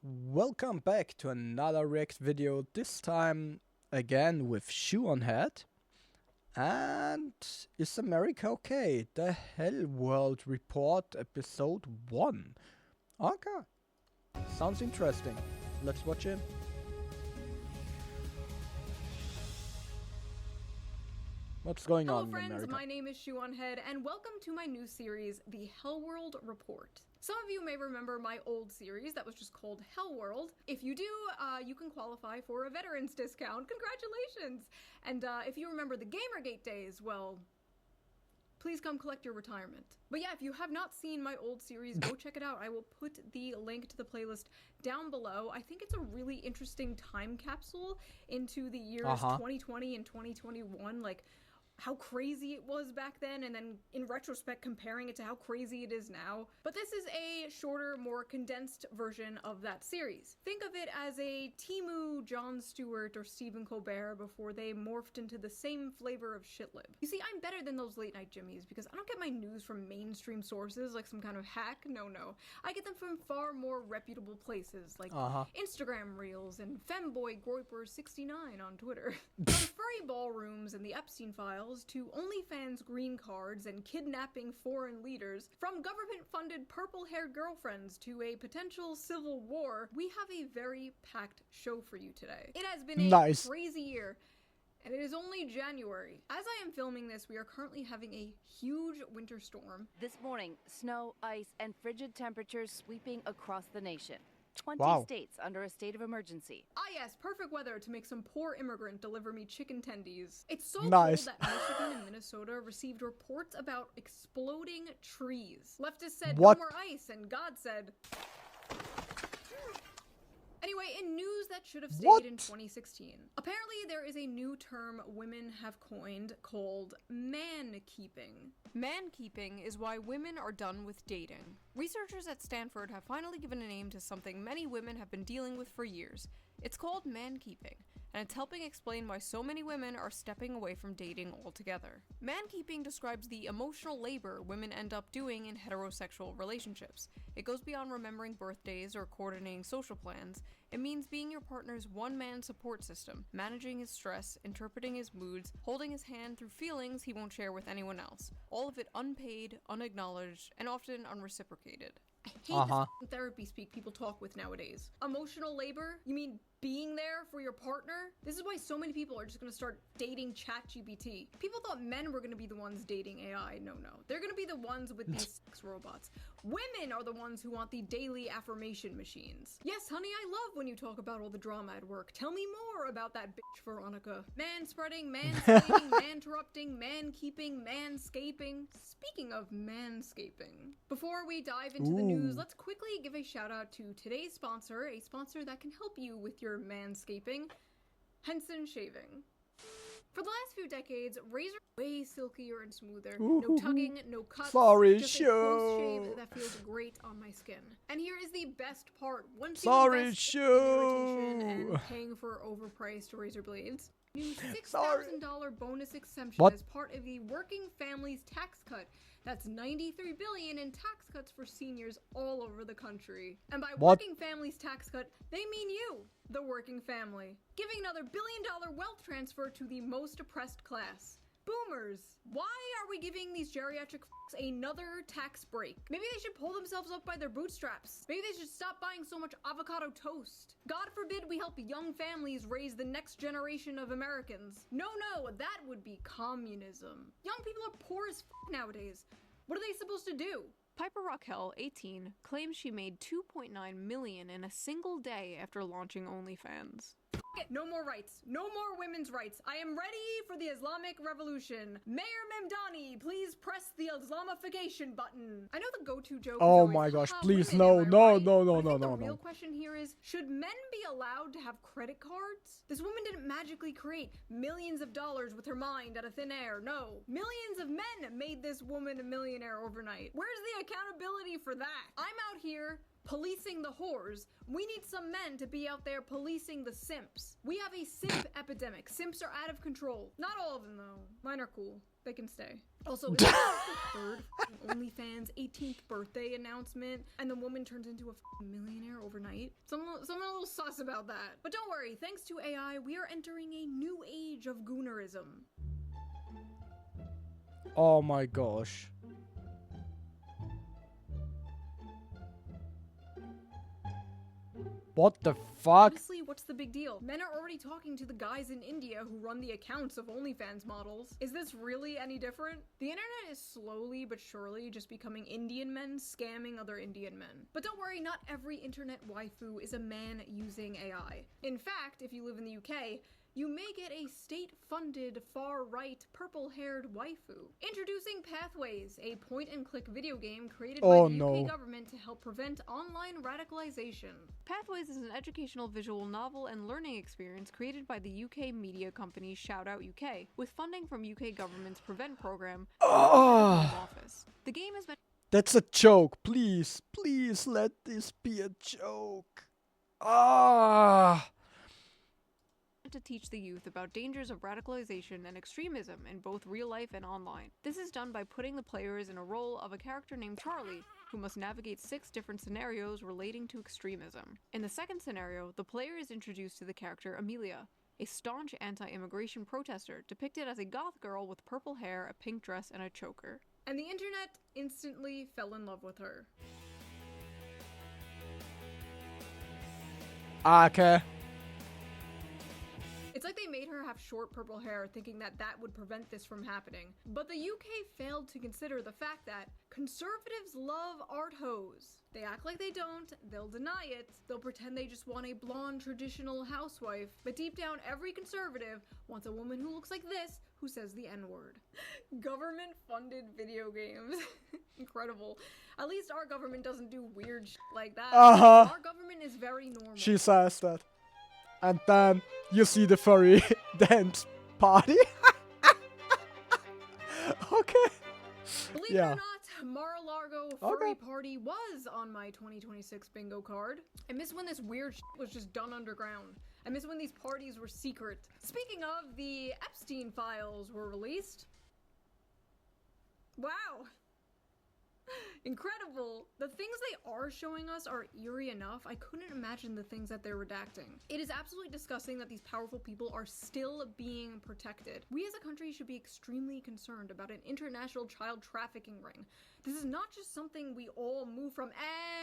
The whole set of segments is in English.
Welcome back to another React video, this time again with Shoe0nHead. And is America okay? The Hellworld Report episode 1. Okay, sounds interesting. Let's watch it. What's going Hello on in friends, America? my name is Shoe0nHead and welcome to my new series, The Hellworld Report. Some of you may remember my old series that was just called Hellworld. If you do, you can qualify for a veterans discount. Congratulations! And if you remember the Gamergate days, well, please come collect your retirement. But yeah, if you have not seen my old series, go check it out. I will put the link to the playlist down below. I think it's a really interesting time capsule into the years 2020 and 2021, like how crazy it was back then, and then in retrospect comparing it to how crazy it is now. But this is a shorter, more condensed version of that series. Think of it as a Temu, Jon Stewart, or Stephen Colbert before they morphed into the same flavor of shitlib. You see, I'm better than those late night Jimmies because I don't get my news from mainstream sources like some kind of hack. No. I get them from far more reputable places like Instagram Reels and Femboy Groiper 69 on Twitter. From furry ballrooms and the Epstein files to OnlyFans green cards and kidnapping foreign leaders, from government-funded purple-haired girlfriends to a potential civil war, we have a very packed show for you today. It has been a crazy year, and it is only January. As I am filming this, we are currently having a huge winter storm. This morning, snow, ice, and frigid temperatures sweeping across the nation. 20 states under a state of emergency. Ah yes, perfect weather to make some poor immigrant deliver me chicken tendies. It's so Nice. cold that Michigan and Minnesota received reports about exploding trees. Leftists said What? no more ice, and God said... Anyway, in news that should have stayed in 2016. Apparently, there is a new term women have coined called man-keeping. Man-keeping is why women are done with dating. Researchers at Stanford have finally given a name to something many women have been dealing with for years. It's called man-keeping, and it's helping explain why so many women are stepping away from dating altogether. Man-keeping describes the emotional labor women end up doing in heterosexual relationships. It goes beyond remembering birthdays or coordinating social plans. It means being your partner's one-man support system, managing his stress, interpreting his moods, holding his hand through feelings he won't share with anyone else. All of it unpaid, unacknowledged, and often unreciprocated. I hate this therapy speak people talk with nowadays. Emotional labor? You mean being there for your partner? This is why so many people are just gonna start dating ChatGPT. People thought men were gonna be the ones dating AI. No. They're gonna be the ones with these sex robots. Women are the ones who want the daily affirmation machines. Yes, honey, I love when you talk about all the drama at work. Tell me more about that bitch Veronica. Man-spreading, man-scating, man-interrupting, man-keeping, manscaping. Speaking of manscaping, before we dive into the news, let's quickly give a shout out to today's sponsor, a sponsor that can help you with your manscaping, Henson Shaving. For the last few decades, razors are way silkier and smoother. No tugging, no cuts, just a close shave that feels great on my skin. And here is the best part. Once you invest in irritation and paying for overpriced razor blades, new $6,000 bonus exemption as part of the Working Families Tax Cut. That's $93 billion in tax cuts for seniors all over the country. And by Working Families Tax Cut, they mean you, the working family. Giving another billion-dollar wealth transfer to the most oppressed class. Boomers. Why are we giving these geriatric f***s another tax break? Maybe they should pull themselves up by their bootstraps. Maybe they should stop buying so much avocado toast. God forbid we help young families raise the next generation of Americans. No, that would be communism. Young people are poor as f*** nowadays. What are they supposed to do? Piper Raquel, 18, claims she made $2.9 million in a single day after launching OnlyFans. No more rights. No more women's rights. I am ready for the Islamic Revolution. Mayor Memdani, please press the Islamification button. I know the go-to joke is always, my gosh, please, women, no. The real question here is, should men be allowed to have credit cards? This woman didn't magically create millions of dollars with her mind out of thin air. No. Millions of men made this woman a millionaire overnight. Where's the accountability for that? I'm out here policing the whores. We need some men to be out there policing the simps. We have a simp epidemic. Simps are out of control. Not all of them, though. Mine are cool. They can stay. Also, it's the third OnlyFans 18th birthday announcement, and the woman turns into a millionaire overnight. Someone a little sus about that. But don't worry, thanks to AI, we are entering a new age of goonerism. Oh my gosh. What the fuck? Honestly, what's the big deal? Men are already talking to the guys in India who run the accounts of OnlyFans models. Is this really any different? The internet is slowly but surely just becoming Indian men scamming other Indian men. But don't worry, not every internet waifu is a man using AI. In fact, if you live in the UK, you may get a state-funded, far-right, purple-haired waifu. Introducing Pathways, a point-and-click video game created by the UK government to help prevent online radicalization. Pathways is an educational visual novel and learning experience created by the UK media company Shoutout UK, with funding from UK government's Prevent program office. The game is meant— That's a joke. Please, please let this be a joke. Ah. To teach the youth about dangers of radicalization and extremism in both real life and online. This is done by putting the players in a role of a character named Charlie, who must navigate 6 different scenarios relating to extremism. In the second scenario, the player is introduced to the character Amelia, a staunch anti-immigration protester depicted as a goth girl with purple hair, a pink dress, and a choker. And the internet instantly fell in love with her. Okay. It's like they made her have short purple hair thinking that that would prevent this from happening. But the UK failed to consider the fact that conservatives love art hoes. They act like they don't, they'll deny it, they'll pretend they just want a blonde traditional housewife, but deep down every conservative wants a woman who looks like this, who says the N-word. Government-funded video games. Incredible. At least our government doesn't do weird shit like that. Our government is very normal. She says that. And then you see the furry dance party. Okay. Believe it or not, Mar-a-Lago Furry Party was on my 2026 bingo card. I miss when this weird shit was just done underground. I miss when these parties were secret. Speaking of, the Epstein files were released. Wow. Incredible! The things they are showing us are eerie enough. I couldn't imagine the things that they're redacting. It is absolutely disgusting that these powerful people are still being protected. We as a country should be extremely concerned about an international child trafficking ring. This is not just something we all move from,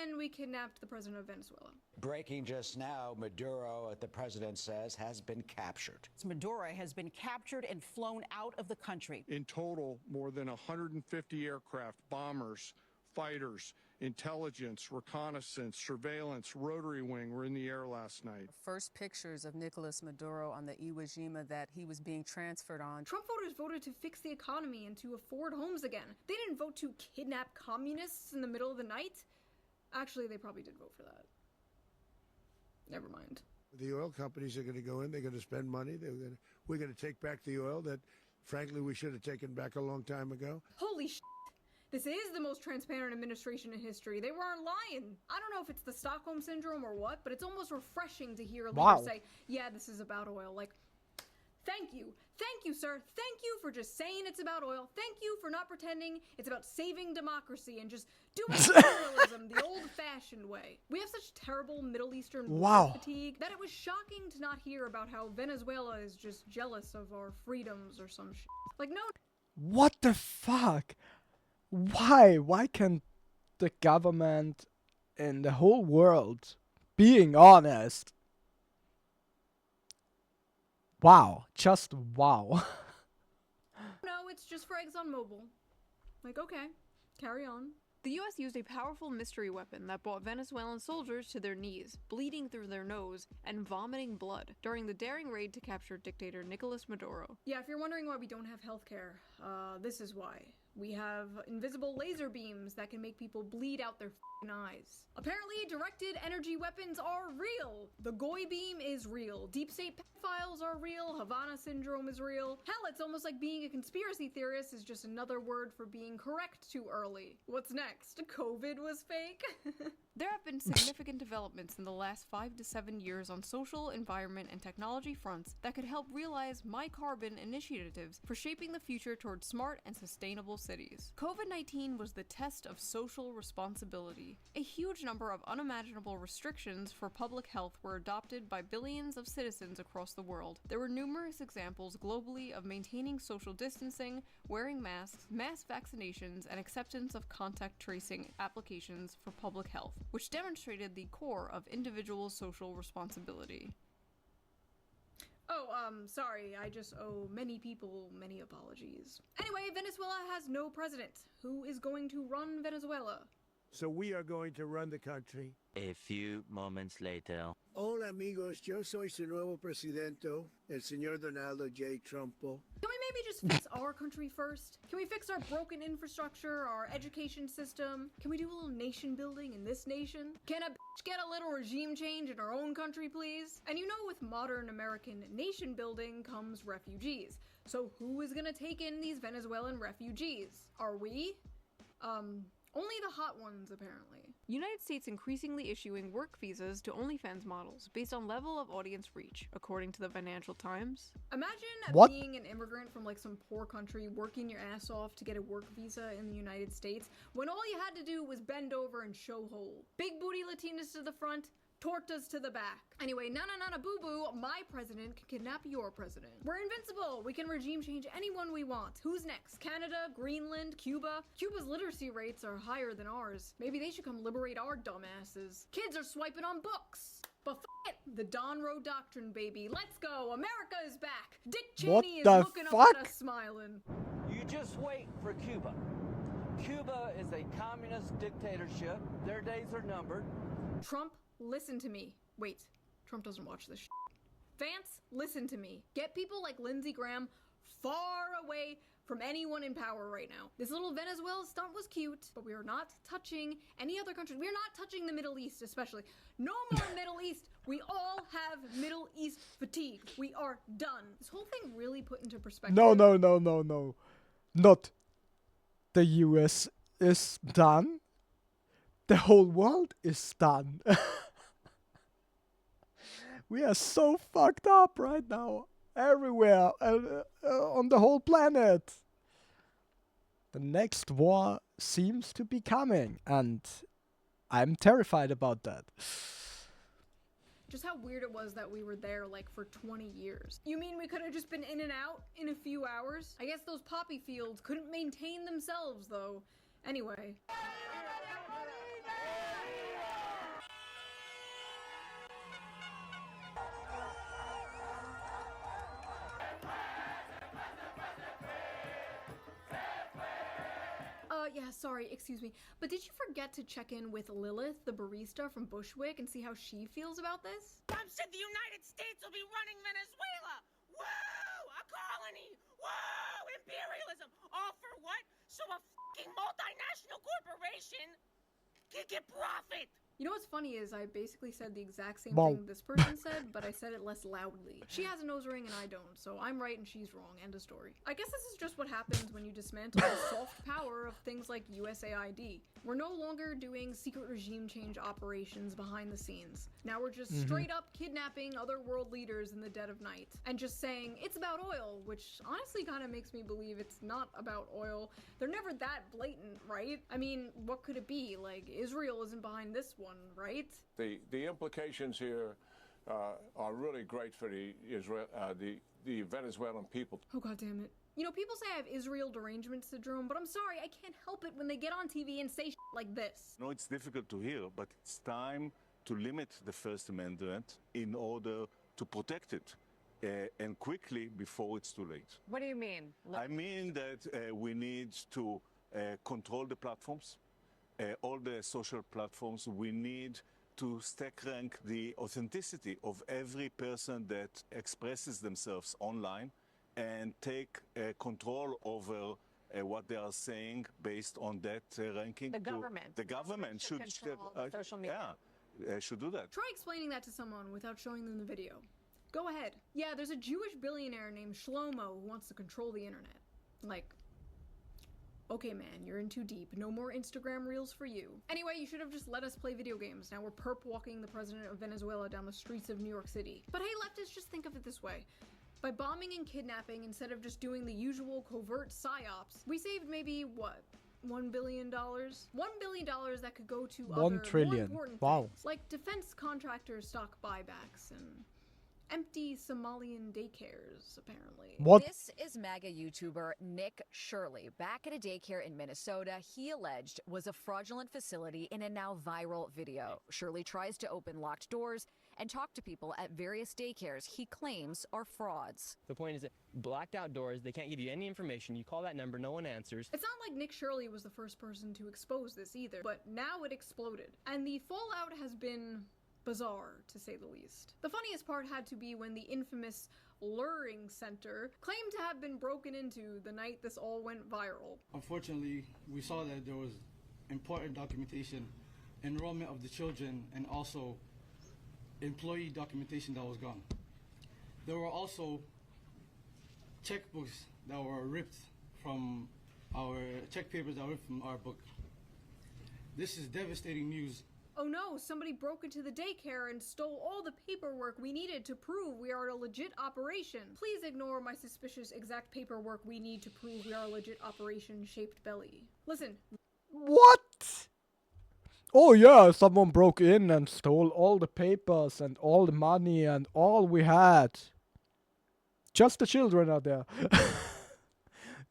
and we kidnapped the president of Venezuela. Breaking just now, Maduro, the president says, has been captured. Maduro has been captured and flown out of the country. In total, more than 150 aircraft, bombers, fighters, intelligence, reconnaissance, surveillance, rotary wing were in the air last night. First pictures of Nicolas Maduro on the Iwo Jima that he was being transferred on. Trump voters voted to fix the economy and to afford homes again. They didn't vote to kidnap communists in the middle of the night. Actually, they probably did vote for that. Never mind. The oil companies are going to go in, they're going to spend money, we're going to take back the oil that, frankly, we should have taken back a long time ago. Holy shit. This is the most transparent administration in history. They weren't lying. I don't know if it's the Stockholm Syndrome or what, but it's almost refreshing to hear a leader say, yeah, this is about oil. Like, thank you. Thank you, sir. Thank you for just saying it's about oil. Thank you for not pretending it's about saving democracy and just doing federalism the old-fashioned way. We have such terrible Middle Eastern fatigue that it was shocking to not hear about how Venezuela is just jealous of our freedoms or some shit. Like, no. What the fuck? Why? Why can't the government in the whole world, being honest? Wow. Just wow. No, it's just for ExxonMobil. Like, okay, carry on. The US used a powerful mystery weapon that brought Venezuelan soldiers to their knees, bleeding through their nose and vomiting blood during the daring raid to capture dictator Nicolas Maduro. Yeah, if you're wondering why we don't have healthcare, this is why. We have invisible laser beams that can make people bleed out their f***ing eyes. Apparently, directed energy weapons are real. The Goy beam is real. Deep state pedophiles are real. Havana syndrome is real. Hell, it's almost like being a conspiracy theorist is just another word for being correct too early. What's next? COVID was fake? There have been significant developments in the last 5 to 7 years on social, environment, and technology fronts that could help realize my carbon initiatives for shaping the future towards smart and sustainable cities. COVID-19 was the test of social responsibility. A huge number of unimaginable restrictions for public health were adopted by billions of citizens across the world. There were numerous examples globally of maintaining social distancing, wearing masks, mass vaccinations, and acceptance of contact tracing applications for public health, which demonstrated the core of individual social responsibility. Oh, sorry, I just owe many people many apologies. Anyway, Venezuela has no president. Who is going to run Venezuela? So we are going to run the country. A few moments later. Hola amigos, yo soy su nuevo presidente, el señor Donaldo J. Trumpo. Can we maybe just fix our country first? Can we fix our broken infrastructure, our education system? Can we do a little nation building in this nation? Can a bitch get a little regime change in our own country, please? And you know, with modern American nation building comes refugees. So who is gonna take in these Venezuelan refugees? Are we? Only the hot ones, apparently. United States increasingly issuing work visas to OnlyFans models based on level of audience reach, according to the Financial Times. Imagine being an immigrant from like some poor country, working your ass off to get a work visa in the United States, when all you had to do was bend over and show hole. Big booty Latinas to the front, tortas to the back. Anyway, nana boo-boo, my president can kidnap your president. We're invincible. We can regime change anyone we want. Who's next? Canada, Greenland, Cuba? Cuba's literacy rates are higher than ours. Maybe they should come liberate our dumbasses. Kids are swiping on books. But it, the Don Roe Doctrine, baby. Let's go. America is back. Dick Cheney is looking up at us smiling. You just wait for Cuba. Cuba is a communist dictatorship. Their days are numbered. Trump, listen to me. Wait, Trump doesn't watch this shit. Vance, listen to me. Get people like Lindsey Graham far away from anyone in power right now. This little Venezuela stunt was cute, but we are not touching any other country. We are not touching the Middle East, especially. No more Middle East. We all have Middle East fatigue. We are done. This whole thing really put into perspective. No. Not the US is done. The whole world is done. We are so fucked up right now. Everywhere. On the whole planet. The next war seems to be coming. And I'm terrified about that. Just how weird it was that we were there like for 20 years. You mean we could have just been in and out in a few hours? I guess those poppy fields couldn't maintain themselves though. Anyway. Yeah, sorry, excuse me. But did you forget to check in with Lilith, the barista from Bushwick, and see how she feels about this? Trump said the United States will be running Venezuela! Whoa! A colony! Whoa! Imperialism! All for what? So a fucking multinational corporation can get profit! You know what's funny is I basically said the exact same thing this person said, but I said it less loudly. She has a nose ring and I don't, so I'm right and she's wrong. End of story. I guess this is just what happens when you dismantle the soft power of things like USAID. We're no longer doing secret regime change operations behind the scenes. Now we're just straight up kidnapping other world leaders in the dead of night and just saying it's about oil, which honestly kind of makes me believe it's not about oil. They're never that blatant, right? I mean, what could it be? Like, Israel isn't behind this one, right? The implications here are really great for the Venezuelan people. Oh, God damn it. You know, people say I have Israel derangement syndrome, but I'm sorry, I can't help it when they get on TV and say shit like this. No, it's difficult to hear, but it's time to limit the First Amendment in order to protect it, and quickly before it's too late. What do you mean? I mean that we need to control the platforms, all the social platforms. We need to stack rank the authenticity of every person that expresses themselves online and take control over what they are saying based on that ranking. The government. The government should control social media. Yeah, should do that. Try explaining that to someone without showing them the video. Go ahead. Yeah, there's a Jewish billionaire named Shlomo who wants to control the internet. Like, Okay, man, you're in too deep. No more Instagram reels for you. Anyway, you should have just let us play video games. Now we're perp walking the president of Venezuela down the streets of New York City. But hey, leftists, just think of it this way. By bombing and kidnapping, instead of just doing the usual covert psyops, we saved maybe, what, $1 billion? $1 billion that could go to other, 1 trillion. more important Wow. things, like defense contractors' stock buybacks and empty Somalian daycares, apparently. What? This is MAGA YouTuber Nick Shirley. Back at a daycare in Minnesota, he alleged was a fraudulent facility in a now viral video. Shirley tries to open locked doors and talk to people at various daycares he claims are frauds. The point is that blacked out doors, they can't give you any information. You call that number, no one answers. It's not like Nick Shirley was the first person to expose this either, but now it exploded. And the fallout has been bizarre, to say the least. The funniest part had to be when the infamous Luring Center claimed to have been broken into the night this all went viral. Unfortunately, we saw that there was important documentation, enrollment of the children, and also employee documentation that was gone. There were also checkbooks that were ripped from our check papers that were ripped from our book. This is devastating news. Oh no, somebody broke into the daycare and stole all the paperwork we needed to prove we are a legit operation. Please ignore my suspicious exact paperwork we need to prove we are a legit operation shaped belly. Listen. What? Oh yeah, someone broke in and stole all the papers and all the money and all we had. Just the children are there.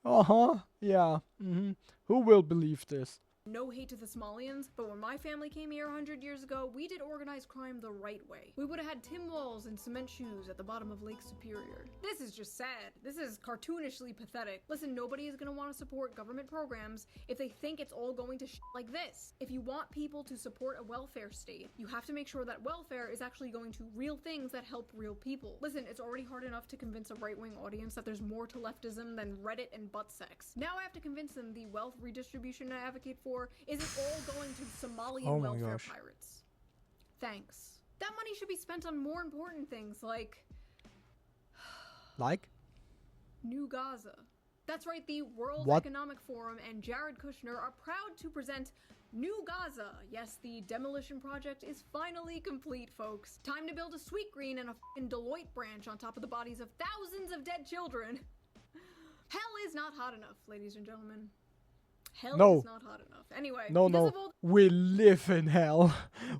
Uh-huh, yeah. Who will believe this? No hate to the Somalians, but when my family came here 100 years ago, we did organized crime the right way. We would have had tin walls and cement shoes at the bottom of Lake Superior. This is just sad. This is cartoonishly pathetic. Listen, nobody is gonna want to support government programs if they think it's all going to like this. If you want people to support a welfare state, you have to make sure that welfare is actually going to real things that help real people. Listen, it's already hard enough to convince a right-wing audience that there's more to leftism than Reddit and butt sex. Now I have to convince them the wealth redistribution I advocate for isn't all going to Somalian welfare pirates. Thanks. That money should be spent on more important things like... New Gaza. That's right, the World Economic Forum and Jared Kushner are proud to present New Gaza. Yes, the demolition project is finally complete, folks. Time to build a Sweet Green and a f***ing Deloitte branch on top of the bodies of thousands of dead children. Hell is not hot enough, ladies and gentlemen. Hell is not hot enough. Anyway, No. We live in hell.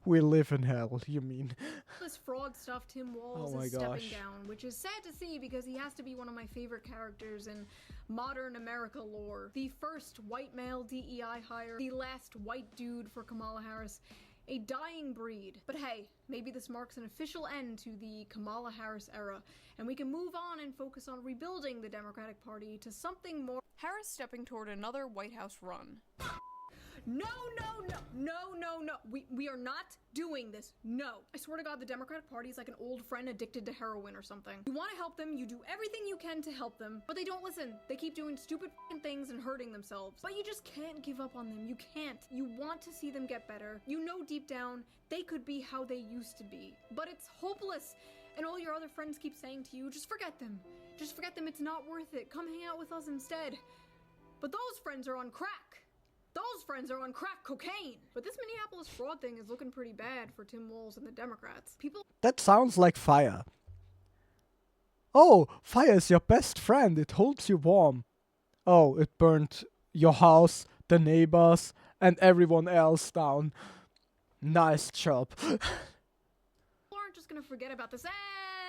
We live in hell, you mean. This fraud stuff Tim Walz is stepping down, which is sad to see because he has to be one of my favorite characters in modern America lore. The first white male DEI hire, the last white dude for Kamala Harris. A dying breed. But hey, maybe this marks an official end to the Kamala Harris era, and we can move on and focus on rebuilding the Democratic Party to something more. Harris stepping toward another White House run. No. We are not doing this. No. I swear to God, the Democratic Party is like an old friend addicted to heroin or something. You want to help them, you do everything you can to help them, but they don't listen. They keep doing stupid things and hurting themselves. But you just can't give up on them. You can't. You want to see them get better. You know deep down, they could be how they used to be. But it's hopeless. And all your other friends keep saying to you, just forget them. Just forget them, it's not worth it. Come hang out with us instead. But those friends are on crack. Those friends are on crack cocaine. But this Minneapolis fraud thing is looking pretty bad for Tim Walz and the Democrats. That sounds like fire. Oh, fire is your best friend. It holds you warm. Oh, it burned your house, the neighbors, and everyone else down. Nice job. People aren't just gonna forget about this.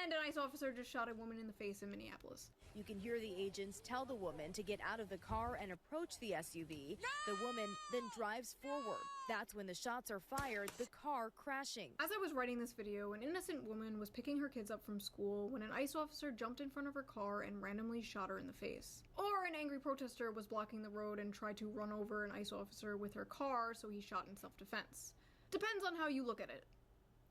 And an ICE officer just shot a woman in the face in Minneapolis. You can hear the agents tell the woman to get out of the car and approach the SUV. The woman then drives forward. That's when the shots are fired, the car crashing. As I was writing this video, an innocent woman was picking her kids up from school when an ICE officer jumped in front of her car and randomly shot her in the face. Or an angry protester was blocking the road and tried to run over an ICE officer with her car, so he shot in self-defense. Depends on how you look at it.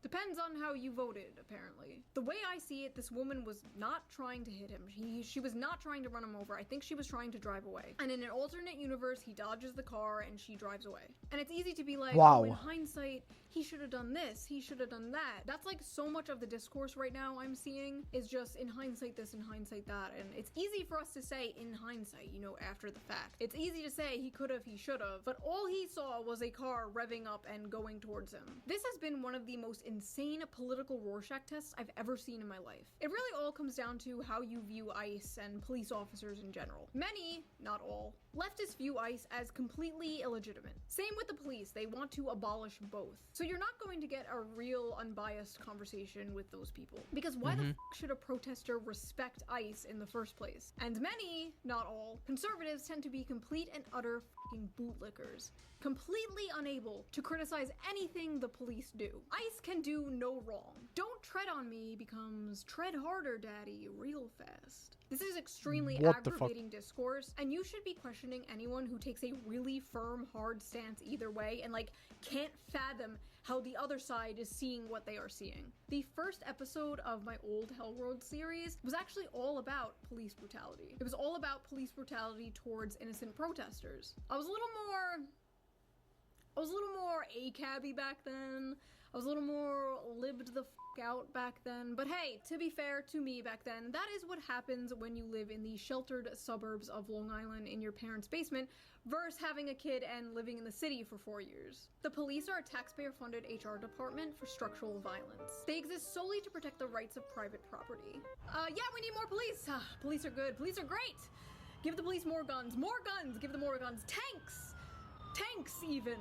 Depends on how you voted, apparently. The way I see it, this woman was not trying to hit him. She was not trying to run him over. I think she was trying to drive away. And in an alternate universe, he dodges the car and she drives away. And it's easy to be like, wow. Oh, in hindsight, he should have done this, he should have done that. That's like so much of the discourse right now I'm seeing is just in hindsight this, in hindsight that, and it's easy for us to say in hindsight, you know, after the fact. It's easy to say he could have, he should have, but all he saw was a car revving up and going towards him. This has been one of the most insane political Rorschach tests I've ever seen in my life. It really all comes down to how you view ICE and police officers in general. Many, not all, leftists view ICE as completely illegitimate. Same with the police, they want to abolish both. So you're not going to get a real unbiased conversation with those people. Because why the f should a protester respect ICE in the first place? And many, not all, conservatives tend to be complete and utter f***ing bootlickers. Completely unable to criticize anything the police do. ICE can do no wrong. Don't tread on me becomes tread harder, daddy, real fast. This is extremely aggravating discourse, and you should be questioning anyone who takes a really firm, hard stance either way and like can't fathom how the other side is seeing what they are seeing. The first episode of my old Hellworld series was actually all about police brutality. It was all about police brutality towards innocent protesters. I was a little more ACAB-y back then. I was a little more libbed the f*** out back then. But hey, to be fair to me back then, that is what happens when you live in the sheltered suburbs of Long Island in your parents' basement versus having a kid and living in the city for 4 years. The police are a taxpayer-funded HR department for structural violence. They exist solely to protect the rights of private property. Yeah, we need more police. Police are good. Police are great. Give the police more guns. More guns. Give them more guns. Tanks. Tanks, even.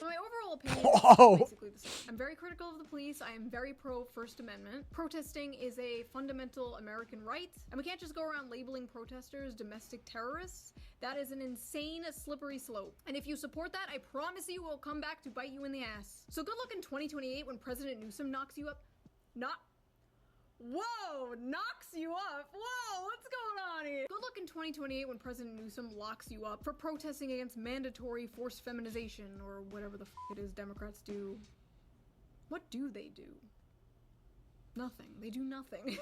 My overall opinion is basically the same. I'm very critical of the police. I am very pro First Amendment. Protesting is a fundamental American right, and we can't just go around labeling protesters domestic terrorists. That is an insane, slippery slope. And if you support that, I promise you it will come back to bite you in the ass. So good luck in 2028 when President Newsom knocks you up. Whoa, knocks you up. Whoa, what's going on here? Good luck in 2028 when President Newsom locks you up for protesting against mandatory forced feminization or whatever the f it is Democrats do. What do they do? Nothing. They do nothing.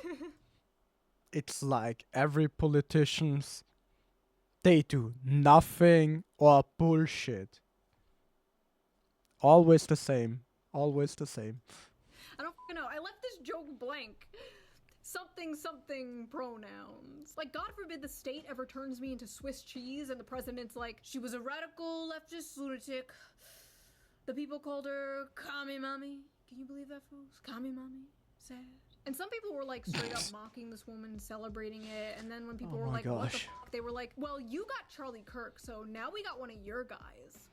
It's like every politicians, they do nothing or bullshit. Always the same. Always the same. I don't f***ing know. I left this joke blank. Something pronouns. Like, God forbid the state ever turns me into Swiss cheese and the president's like, she was a radical leftist lunatic. The people called her Kami Mommy. Can you believe that, folks? Kami Mommy. Sad. And some people were like straight up mocking this woman, celebrating it, and then when people were like, what the fuck? They were like, well, you got Charlie Kirk, so now we got one of your guys.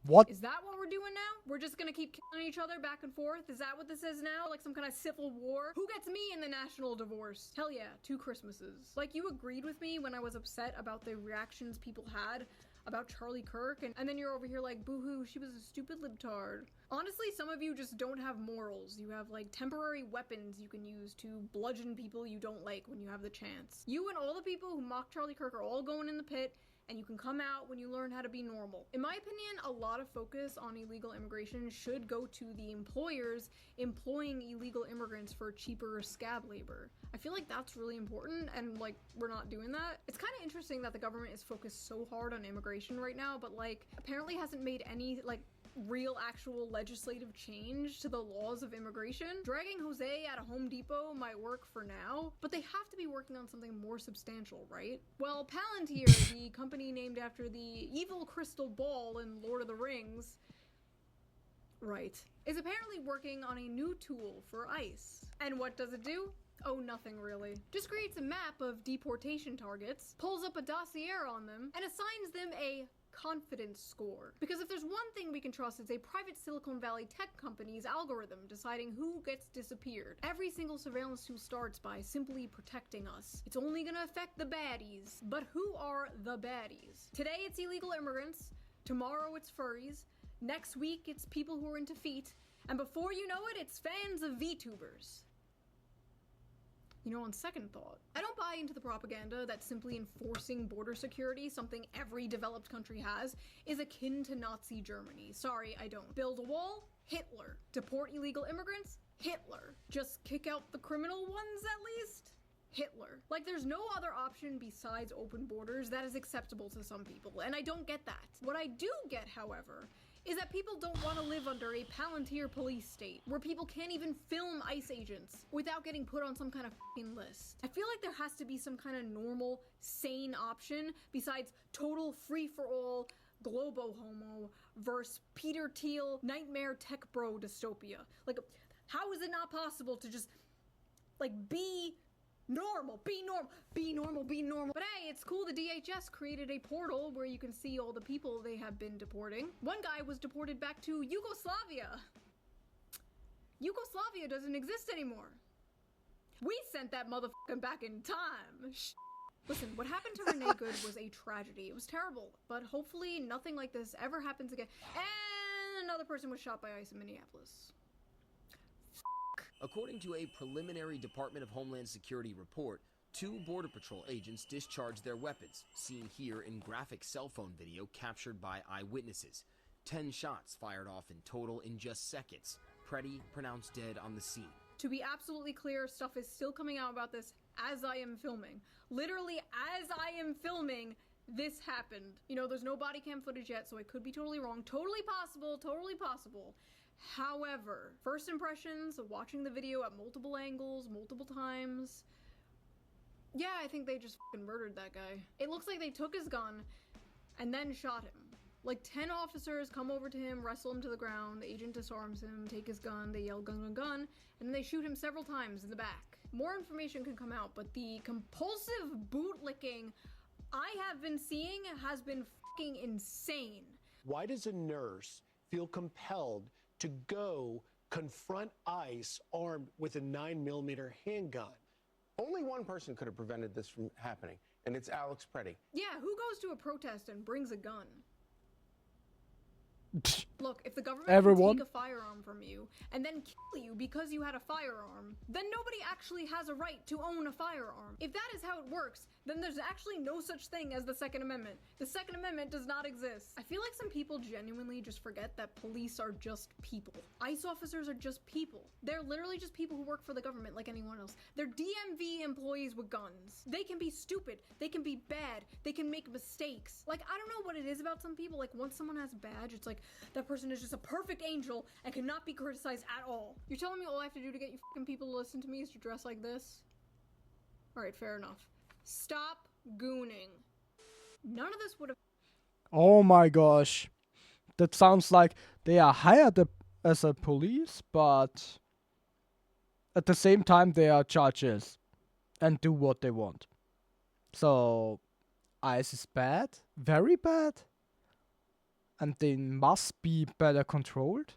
What? Is that what we're doing now? We're just gonna keep killing each other back and forth? Is that what this is now? Like some kind of civil war? Who gets me in the national divorce? Hell yeah, 2 Christmases. Like, you agreed with me when I was upset about the reactions people had about Charlie Kirk, and then you're over here like, boo-hoo, she was a stupid libtard. Honestly, some of you just don't have morals. You have like temporary weapons you can use to bludgeon people you don't like when you have the chance. You and all the people who mock Charlie Kirk are all going in the pit, and you can come out when you learn how to be normal. In my opinion, a lot of focus on illegal immigration should go to the employers employing illegal immigrants for cheaper scab labor. I feel like that's really important, and like, we're not doing that. It's kind of interesting that the government is focused so hard on immigration right now, but like, apparently hasn't made any like real actual legislative change to the laws of immigration. Dragging Jose out of Home Depot might work for now, but they have to be working on something more substantial, right? Well, Palantir, the company named after the evil crystal ball in Lord of the Rings, right, is apparently working on a new tool for ICE. And what does it do? Oh, nothing really. Just creates a map of deportation targets, pulls up a dossier on them, and assigns them a confidence score. Because if there's one thing we can trust, it's a private Silicon Valley tech company's algorithm deciding who gets disappeared. Every single surveillance tool starts by simply protecting us. It's only gonna affect the baddies. But who are the baddies? Today it's illegal immigrants, tomorrow it's furries, next week it's people who are into feet, and before you know it, it's fans of VTubers. You know, on second thought, I don't buy into the propaganda that simply enforcing border security, something every developed country has, is akin to Nazi Germany. Sorry, I don't. Build a wall? Hitler. Deport illegal immigrants? Hitler. Just kick out the criminal ones at least? Hitler. Like, there's no other option besides open borders that is acceptable to some people, and I don't get that. What I do get, however, is that people don't want to live under a Palantir police state where people can't even film ICE agents without getting put on some kind of f***ing list. I feel like there has to be some kind of normal, sane option besides total free-for-all globo-homo versus Peter Thiel nightmare tech bro dystopia. Like, how is it not possible to just, like, be normal, be normal, be normal, be normal? But hey, it's cool the DHS created a portal where you can see all the people they have been deporting. One guy was deported back to Yugoslavia. Yugoslavia doesn't exist anymore. We sent that motherfucker back in time. Listen, what happened to Renee Good was a tragedy. It was terrible, but hopefully nothing like this ever happens again. And another person was shot by ICE in Minneapolis. According to a preliminary Department of Homeland Security report, 2 Border Patrol agents discharged their weapons, seen here in graphic cell phone video captured by eyewitnesses. 10 shots fired off in total in just seconds. Preddy pronounced dead on the scene. To be absolutely clear, stuff is still coming out about this as I am filming. Literally, as I am filming, this happened. You know, there's no body cam footage yet, so I could be totally wrong. Totally possible, totally possible. However, first impressions of watching the video at multiple angles, multiple times, yeah, I think they just fucking murdered that guy. It looks like they took his gun and then shot him. Like 10 officers come over to him, wrestle him to the ground, the agent disarms him, take his gun, they yell gun, gun, gun, and then they shoot him several times in the back. More information can come out, but the compulsive bootlicking I have been seeing has been fucking insane. Why does a nurse feel compelled to go confront ICE armed with a 9mm handgun? Only one person could have prevented this from happening, and it's Alex Preddy. Yeah, who goes to a protest and brings a gun? Look, if the government can take a firearm from you and then kill you because you had a firearm, then nobody actually has a right to own a firearm. If that is how it works, then there's actually no such thing as the Second Amendment. The Second Amendment does not exist. I feel like some people genuinely just forget that police are just people. ICE officers are just people. They're literally just people who work for the government like anyone else. They're DMV employees with guns. They can be stupid. They can be bad. They can make mistakes. Like, I don't know what it is about some people. Like, once someone has a badge, it's like, that person is just a perfect angel and cannot be criticized at all. You're telling me all I have to do to get you fucking people to listen to me is to dress like this? Alright, fair enough. Stop gooning. None of this would have— Oh my gosh. That sounds like they are hired as a police, but at the same time they are judges and do what they want. So, ICE is bad, very bad, and they must be better controlled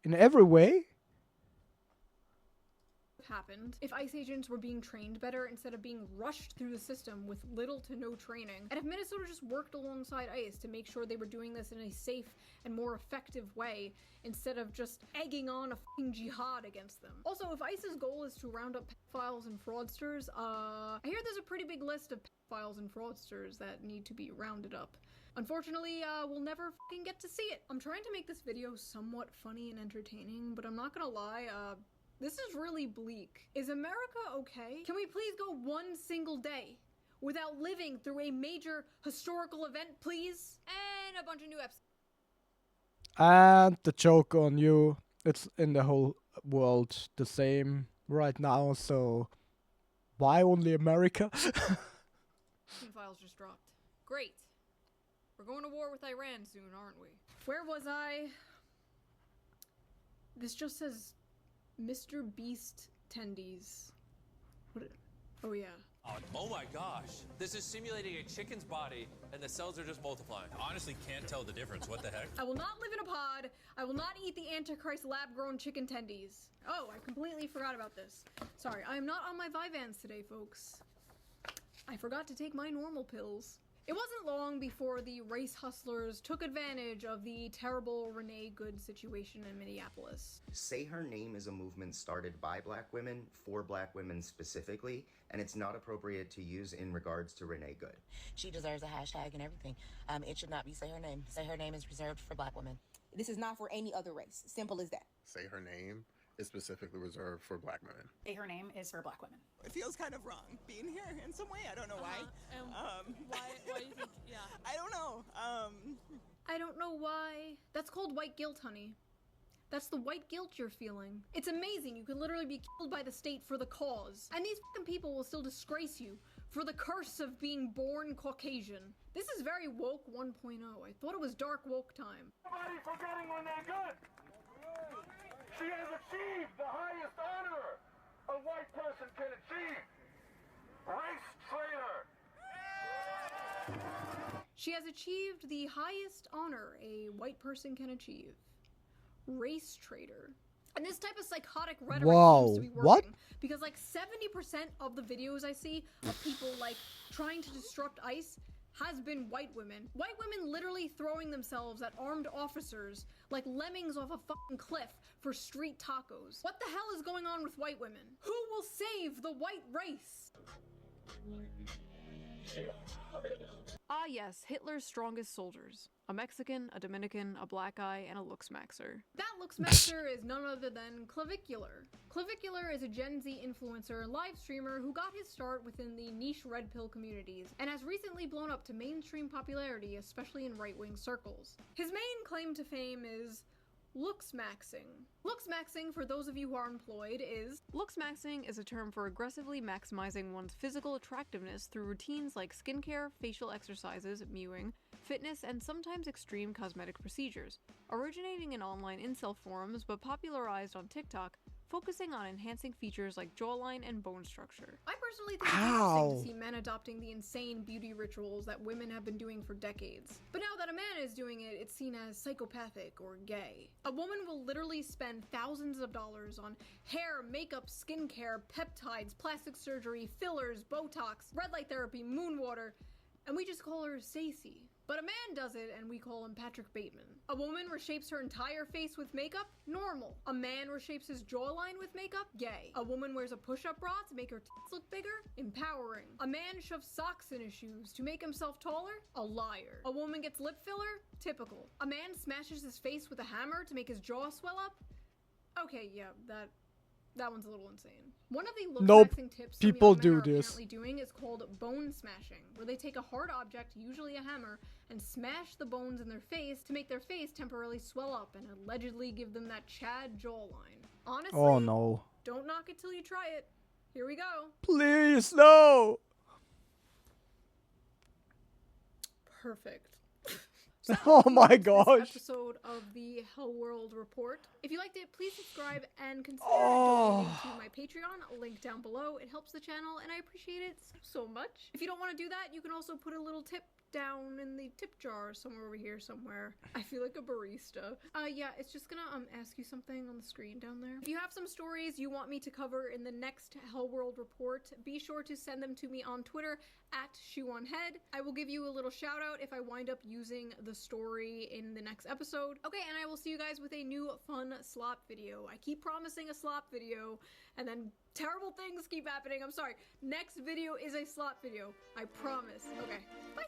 in every way. happened if ICE agents were being trained better instead of being rushed through the system with little to no training, and if Minnesota just worked alongside ICE to make sure they were doing this in a safe and more effective way instead of just egging on a fucking jihad against them. Also, if ICE's goal is to round up pedophiles and fraudsters, I hear there's a pretty big list of pedophiles and fraudsters that need to be rounded up. Unfortunately, we'll never fucking get to see it. I'm trying to make this video somewhat funny and entertaining, but I'm not gonna lie, this is really bleak. Is America okay? Can we please go one single day without living through a major historical event, please? And a bunch of new episodes. And the joke on you, it's in the whole world the same right now, so why only America? Files just dropped. Great. We're going to war with Iran soon, aren't we? Where was I? This just says Mr. Beast tendies. What? Oh yeah. Oh my gosh. This is simulating a chicken's body and the cells are just multiplying. Honestly can't tell the difference. What the heck? I will not live in a pod. I will not eat the Antichrist lab-grown chicken tendies. Oh, I completely forgot about this. Sorry, I am not on my Vyvanse today, folks. I forgot to take my normal pills. It wasn't long before the race hustlers took advantage of the terrible Renee Good situation in Minneapolis. Say Her Name is a movement started by Black women, for Black women specifically, and it's not appropriate to use in regards to Renee Good. She deserves a hashtag and everything. It should not be Say Her Name. Say Her Name is reserved for Black women. This is not for any other race. Simple as that. Say Her Name is specifically reserved for Black women. Say Her Name is for Black women. It feels kind of wrong being here in some way. I don't know why. Why do you think, yeah. I don't know. I don't know why. That's called white guilt, honey. That's the white guilt you're feeling. It's amazing. You can literally be killed by the state for the cause. And these fucking people will still disgrace you for the curse of being born Caucasian. This is very woke 1.0. I thought it was dark woke time. Nobody forgetting when they're good. She has achieved the highest honor a white person can achieve. Race traitor. She has achieved the highest honor a white person can achieve. Race traitor. And this type of psychotic rhetoric seems to be working. What? Because like 70% of the videos I see of people like trying to disrupt ICE has been white women. White women literally throwing themselves at armed officers like lemmings off a fucking cliff for street tacos. What the hell is going on with white women? Who will save the white race? Ah yes, Hitler's strongest soldiers. A Mexican, a Dominican, a black guy, and a looksmaxer. That looksmaxer is none other than Clavicular. Clavicular is a Gen Z influencer and live streamer who got his start within the niche red pill communities and has recently blown up to mainstream popularity, especially in right-wing circles. His main claim to fame is looksmaxing. Looksmaxing, for those of you who are employed, is... Looksmaxing is a term for aggressively maximizing one's physical attractiveness through routines like skincare, facial exercises, mewing, fitness, and sometimes extreme cosmetic procedures. Originating in online incel forums but popularized on TikTok, focusing on enhancing features like jawline and bone structure. I personally think it's interesting to see men adopting the insane beauty rituals that women have been doing for decades. But now that a man is doing it, it's seen as psychopathic or gay. A woman will literally spend thousands of dollars on hair, makeup, skincare, peptides, plastic surgery, fillers, Botox, red light therapy, moon water, and we just call her Stacey. But a man does it and we call him Patrick Bateman. A woman reshapes her entire face with makeup? Normal. A man reshapes his jawline with makeup? Gay. A woman wears a push-up bra to make her tits look bigger? Empowering. A man shoves socks in his shoes to make himself taller? A liar. A woman gets lip filler? Typical. A man smashes his face with a hammer to make his jaw swell up? Okay, yeah, that one's a little insane. One of the look-maxing tips some people young men do are this. apparently doing is called bone smashing, where they take a hard object, usually a hammer, and smash the bones in their face to make their face temporarily swell up and allegedly give them that Chad jawline. Honestly, Oh no. don't knock it till you try it. Here we go. Please, no! Perfect. Oh my This gosh. episode of the Hellworld Report. If you liked it, please subscribe and consider Oh. donating to my Patreon, link down below. It helps the channel and I appreciate it so much. If you don't want to do that, you can also put a little tip down in the tip jar somewhere over here somewhere. I feel like a barista. Yeah, it's just gonna ask you something on the screen down there. If you have some stories you want me to cover in the next Hellworld Report, be sure to send them to me on Twitter at Shoe0nHead. I will give you a little shout out if I wind up using the story in the next episode. Okay, and I will see you guys with a new fun slop video. I keep promising a slop video and then terrible things keep happening. I'm sorry. Next video is a slop video. I promise. Okay, bye.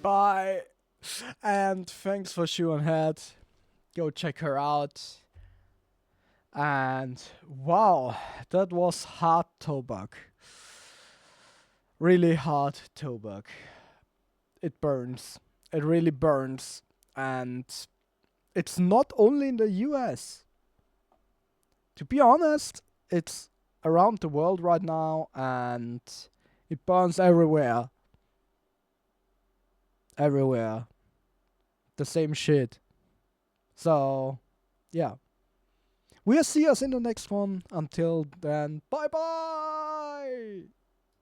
Bye. And thanks for Shoe0nHead. Go check her out. And wow, that was hard tobacco. Really hard tobacco. It burns. It really burns. And it's not only in the US. To be honest, it's around the world right now and it burns everywhere. Everywhere. The same shit. So, yeah. We'll see us in the next one. Until then, bye bye!